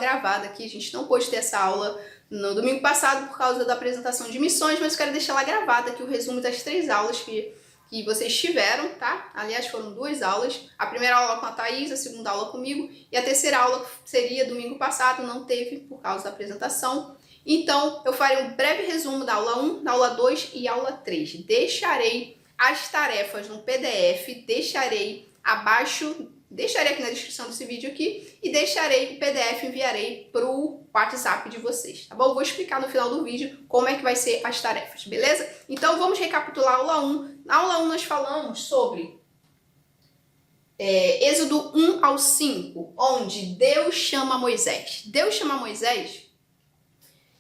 gravada aqui. A gente não pôde ter essa aula no domingo passado por causa da apresentação de missões, mas eu quero deixar ela gravada aqui, o resumo das 3 aulas que vocês tiveram, tá? Aliás, foram 2 aulas. A primeira aula com a Thaís, a segunda aula comigo, e a terceira aula seria domingo passado, não teve por causa da apresentação. Então, eu farei um breve resumo da aula 1, da aula 2 e aula 3. Deixarei as tarefas no PDF, deixarei aqui na descrição desse vídeo aqui e deixarei o PDF, enviarei para o WhatsApp de vocês, tá bom? Vou explicar no final do vídeo como é que vai ser as tarefas, beleza? Então vamos recapitular a aula 1. Na aula 1 nós falamos sobre Êxodo 1 ao 5, onde Deus chama Moisés. Deus chama Moisés,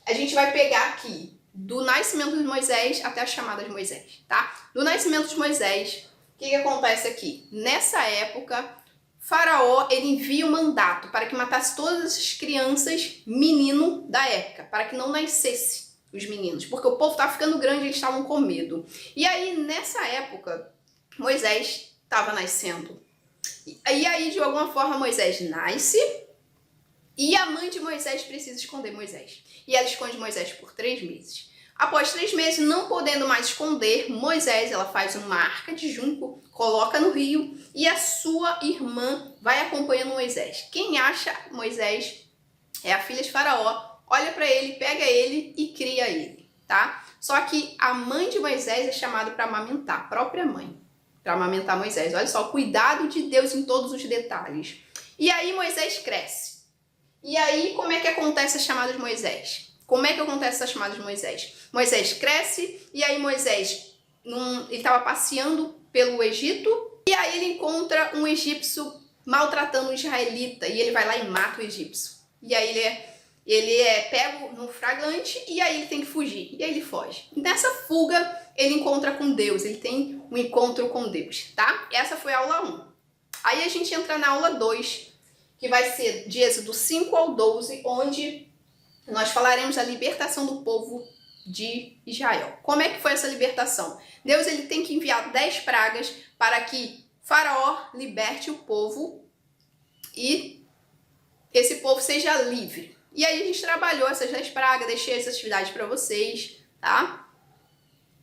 a gente vai pegar aqui do nascimento de Moisés até a chamada de Moisés, tá? Do nascimento de Moisés, o que acontece aqui? Nessa época, Faraó, ele envia um mandato para que matasse todas as crianças menino da época, para que não nascesse os meninos, porque o povo estava ficando grande e eles estavam com medo. E aí, nessa época, Moisés estava nascendo. E aí, de alguma forma, Moisés nasce e a mãe de Moisés precisa esconder Moisés. E ela esconde Moisés por 3 meses. Após 3 meses, não podendo mais esconder Moisés, ela faz uma arca de junco, coloca no rio e a sua irmã vai acompanhando Moisés. Quem acha Moisés é a filha de Faraó, olha para ele, pega ele e cria ele, tá? Só que a mãe de Moisés é chamada para amamentar, a própria mãe, para amamentar Moisés. Olha só, o cuidado de Deus em todos os detalhes. E aí Moisés cresce. E aí como é que acontece a chamada de Moisés? Como é que acontece essa chamada de Moisés? Moisés cresce e aí Moisés ele estava passeando pelo Egito e aí ele encontra um egípcio maltratando um israelita e ele vai lá e mata o egípcio. E aí ele é pego no flagrante e aí ele tem que fugir. E aí ele foge. Nessa fuga ele encontra com Deus, ele tem um encontro com Deus, tá? Essa foi a aula 1. Aí a gente entra na aula 2, que vai ser de Êxodo 5 ao 12, onde nós falaremos da libertação do povo de Israel. Como é que foi essa libertação? Deus ele tem que enviar 10 pragas para que Faraó liberte o povo e esse povo seja livre. E aí a gente trabalhou essas 10 pragas, deixei essas atividades para vocês, tá?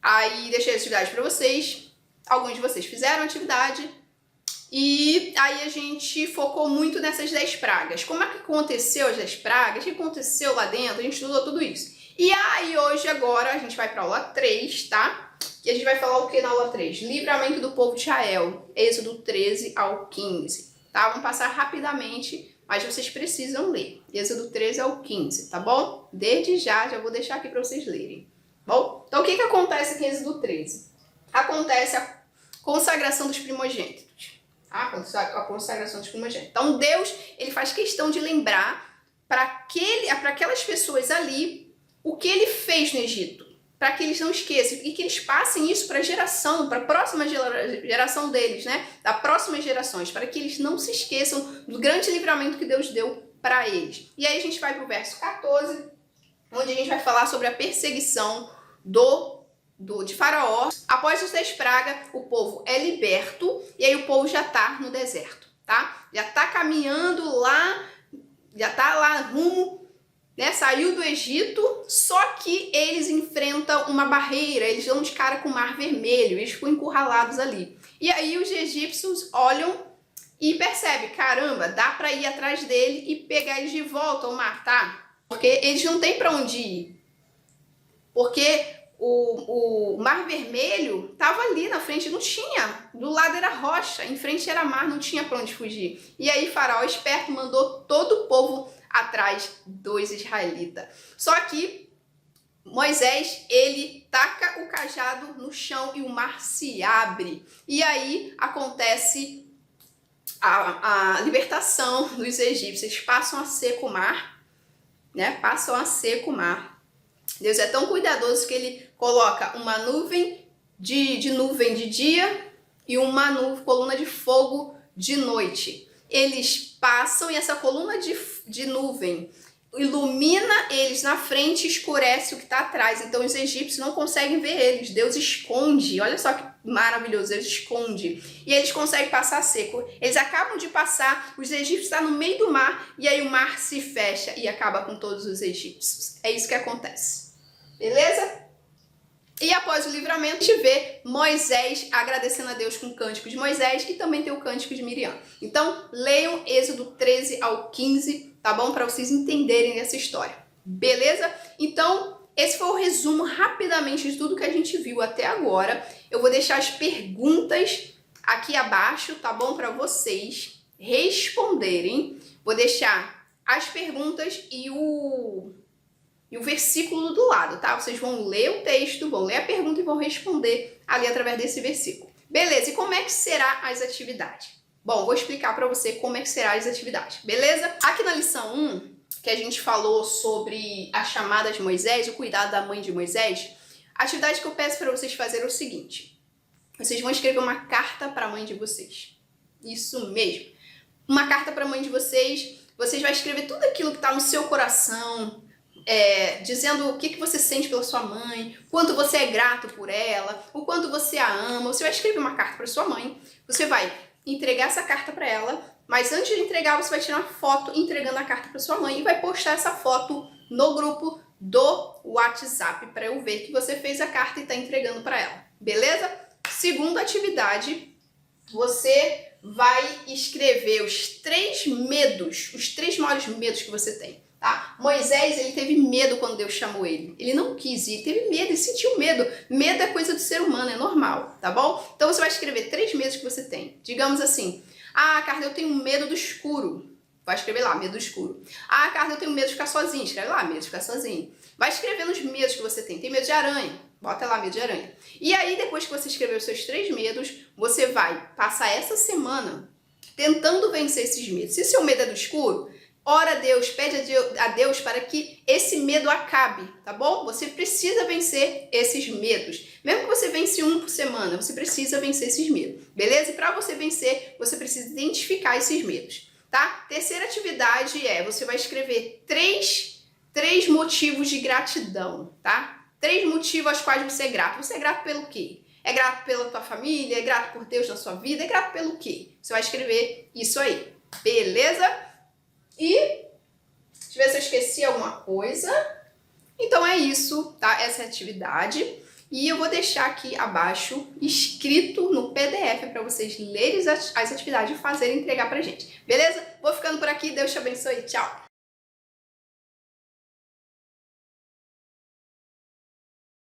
Aí deixei as atividades para vocês, alguns de vocês fizeram a atividade e aí a gente focou muito nessas 10 pragas. Como é que aconteceu as 10 pragas? O que aconteceu lá dentro? A gente estudou tudo isso. E aí hoje agora a gente vai para a aula 3, tá? E a gente vai falar o que na aula 3? Livramento do povo de Israel, Êxodo 13 ao 15, tá? Vamos passar rapidamente, mas vocês precisam ler. Êxodo 13 ao 15, tá bom? Desde já vou deixar aqui para vocês lerem. Bom, então o que acontece aqui em Êxodo 13? Acontece a consagração dos primogênitos. A consagração dos primogênitos. Então Deus ele faz questão de lembrar para aquelas pessoas ali o que ele fez no Egito, para que eles não esqueçam e que eles passem isso para a próxima geração deles, né? Das próximas gerações, para que eles não se esqueçam do grande livramento que Deus deu para eles. E aí a gente vai para o verso 14, onde a gente vai falar sobre a perseguição de Faraó. Após as 10 pragas, o povo é liberto e aí o povo já tá no deserto, tá? Já tá caminhando lá, já tá lá rumo, né? Saiu do Egito, só que eles enfrentam uma barreira, eles dão de cara com o Mar Vermelho, eles ficam encurralados ali. E aí os egípcios olham e percebem, caramba, dá para ir atrás dele e pegar eles de volta ao mar, tá? Porque eles não têm para onde ir. Porque o Mar Vermelho estava ali na frente, não tinha. Do lado era rocha, em frente era mar, não tinha para onde fugir. E aí Faraó, esperto, mandou todo o povo atrás dos israelitas. Só que Moisés, ele taca o cajado no chão e o mar se abre. E aí acontece a libertação dos egípcios. Eles passam a seco o mar, né? Passam a seco o mar. Deus é tão cuidadoso que ele coloca uma nuvem de dia e uma coluna de fogo de noite. Eles passam e essa coluna de nuvem ilumina eles na frente e escurece o que está atrás. Então os egípcios não conseguem ver eles. Deus esconde. Olha só que maravilhoso, Deus esconde. E eles conseguem passar seco. Eles acabam de passar, os egípcios estão no meio do mar, e aí o mar se fecha e acaba com todos os egípcios. É isso que acontece. Beleza? E após o livramento, a gente vê Moisés agradecendo a Deus com o cântico de Moisés e também tem o cântico de Miriam. Então, leiam Êxodo 13 ao 15, tá bom? Para vocês entenderem essa história. Beleza? Então, esse foi o resumo rapidamente de tudo que a gente viu até agora. Eu vou deixar as perguntas aqui abaixo, tá bom? Para vocês responderem. Vou deixar as perguntas e o versículo do lado, tá? Vocês vão ler o texto, vão ler a pergunta e vão responder ali através desse versículo. Beleza, e como é que será as atividades? Bom, vou explicar para você como é que será as atividades, beleza? Aqui na lição 1, que a gente falou sobre a chamada de Moisés, o cuidado da mãe de Moisés, a atividade que eu peço para vocês fazerem é o seguinte: vocês vão escrever uma carta para a mãe de vocês. Isso mesmo. Uma carta para a mãe de vocês, vocês vão escrever tudo aquilo que está no seu coração, dizendo o que você sente pela sua mãe, quanto você é grato por ela, o quanto você a ama. Você vai escrever uma carta para sua mãe, você vai entregar essa carta para ela, mas antes de entregar, você vai tirar uma foto entregando a carta para sua mãe e vai postar essa foto no grupo do WhatsApp para eu ver que você fez a carta e está entregando para ela, beleza? Segunda atividade, você vai escrever os 3 medos, os 3 maiores medos que você tem, tá? Moisés, ele teve medo quando Deus chamou ele. Ele não quis ir, teve medo, ele sentiu medo. Medo é coisa do ser humano, é normal, tá bom? Então você vai escrever 3 medos que você tem. Digamos assim: ah, Carla, eu tenho medo do escuro. Vai escrever lá, medo do escuro. Ah, Carla, eu tenho medo de ficar sozinha. Escreve lá, medo de ficar sozinho. Vai escrevendo os medos que você tem. Tem medo de aranha. Bota lá, medo de aranha. E aí, depois que você escrever os seus 3 medos, você vai passar essa semana tentando vencer esses medos. Se seu medo é do escuro, ora a Deus, pede a Deus para que esse medo acabe, tá bom? Você precisa vencer esses medos. Mesmo que você vence um por semana, você precisa vencer esses medos, beleza? E para você vencer, você precisa identificar esses medos, tá? Terceira atividade você vai escrever 3 motivos de gratidão, tá? 3 motivos aos quais você é grato. Você é grato pelo quê? É grato pela tua família? É grato por Deus na sua vida? É grato pelo quê? Você vai escrever isso aí, beleza? E deixa eu ver se eu esqueci alguma coisa. Então é isso, tá? Essa é a atividade. E eu vou deixar aqui abaixo escrito no PDF para vocês lerem as atividades e fazerem entregar pra gente. Beleza? Vou ficando por aqui. Deus te abençoe. Tchau!